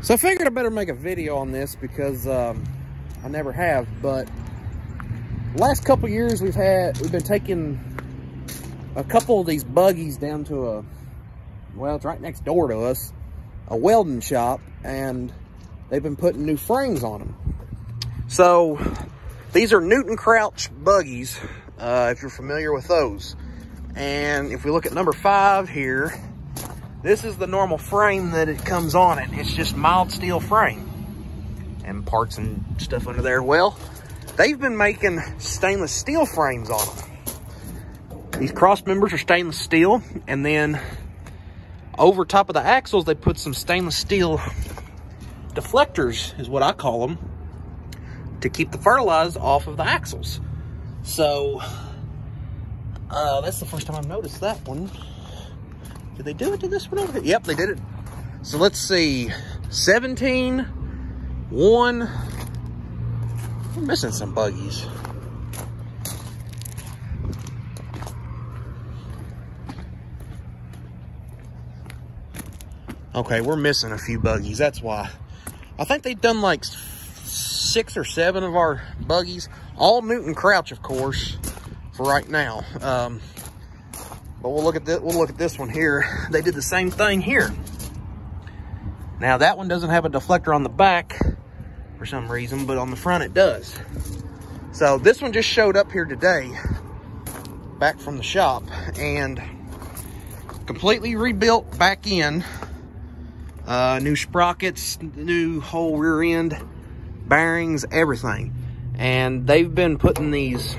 So I figured I better make a video on this because I never have, but last couple years we've been taking a couple of these buggies down to well, it's right next door to us, a welding shop, and they've been putting new frames on them. So these are Newton Crouch buggies, if you're familiar with those. And if we look at number 5 here, this is the normal frame that it comes on it. It's just mild steel frame and parts and stuff under there. Well, they've been making stainless steel frames on them. These cross members are stainless steel, and then over top of the axles, they put some stainless steel deflectors, is what I call them, to keep the fertilize off of the axles. So that's the first time I've noticed that one. Did they do it to this one over here? Yep, they did it. So let's see. 17, 1. I'm missing some buggies. Okay, we're missing a few buggies. That's why. I think they've done like 6 or 7 of our buggies. All Newton Crouch, of course, for right now. But we'll look at this one here. They did the same thing here. Now that one doesn't have a deflector on the back for some reason, but on the front it does. So this one just showed up here today, back from the shop, and completely rebuilt back in. New sprockets, new whole rear end, bearings, everything. And they've been putting these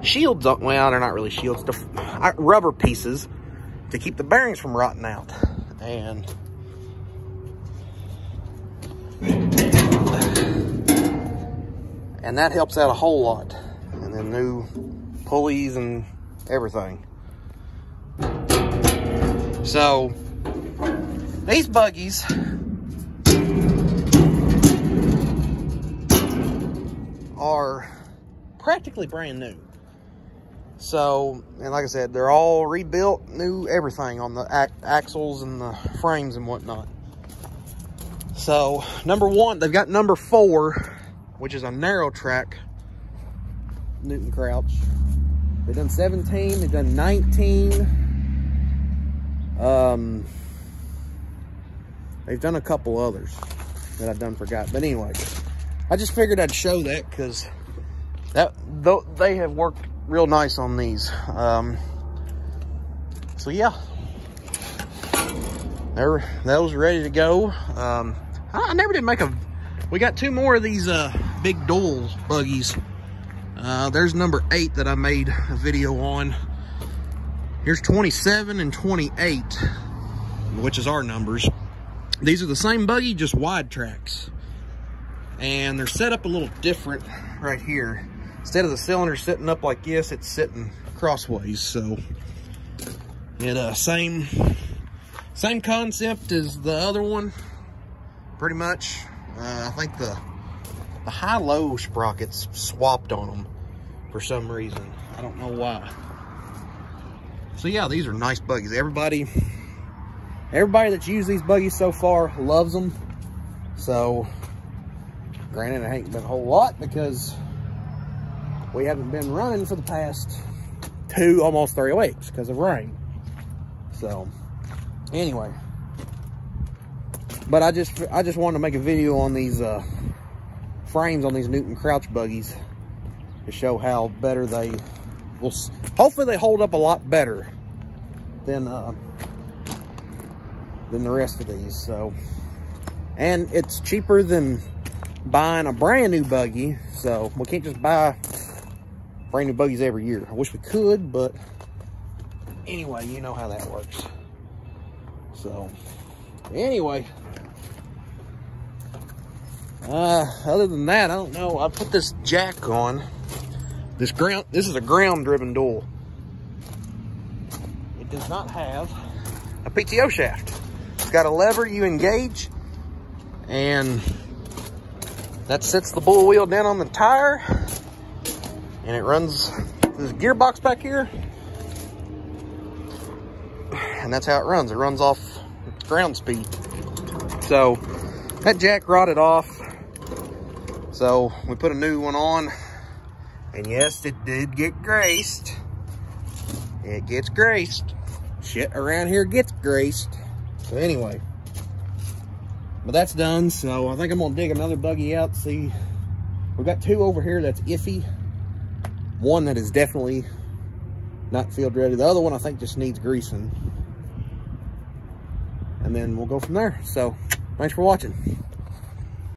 shields on, well, they're not really shields, rubber pieces to keep the bearings from rotting out. And that helps out a whole lot. And then new pulleys and everything. So these buggies are practically brand new. So, and like I said, they're all rebuilt, new everything on the axles and the frames and whatnot. So number 1, they've got number 4, which is a narrow track Newton Crouch. They've done 17, they've done 19. They've done a couple others that I've done forgot. But anyway, I just figured I'd show that because they have worked real nice on these. So yeah, those ready to go. I never did make we got 2 more of these big dual buggies. There's number 8 that I made a video on. Here's 27 and 28, which is our numbers. These are the same buggy, just wide tracks. And they're set up a little different right here. Instead of the cylinder sitting up like this, it's sitting crossways. So it same concept as the other one, pretty much. I think the high-low sprockets swapped on them for some reason. I don't know why. So yeah, these are nice buggies. Everybody that's used these buggies so far loves them. So granted, it ain't been a whole lot because we haven't been running for the past 2, almost 3 weeks because of rain. So anyway, but I just wanted to make a video on these frames on these Newton Crouch buggies to show how better they will. Hopefully they hold up a lot better than the rest of these. So, and it's cheaper than buying a brand new buggy. So we can't just buy brand new buggies every year. I wish we could, but anyway, you know how that works. So anyway, other than that, I don't know. I put this jack on. This is a ground driven dual. It does not have a PTO shaft. It's got a lever you engage, and that sets the bull wheel down on the tire, and it runs this gearbox back here, and that's how it runs. It runs off ground speed. So that jack rotted off. So we put a new one on, and yes, it did get graced. It gets graced. Shit around here gets graced. So anyway, but that's done. So I think I'm gonna dig another buggy out. See, we've got two over here that's iffy. One that is definitely not field ready. The other one I think just needs greasing. And then we'll go from there. So thanks for watching.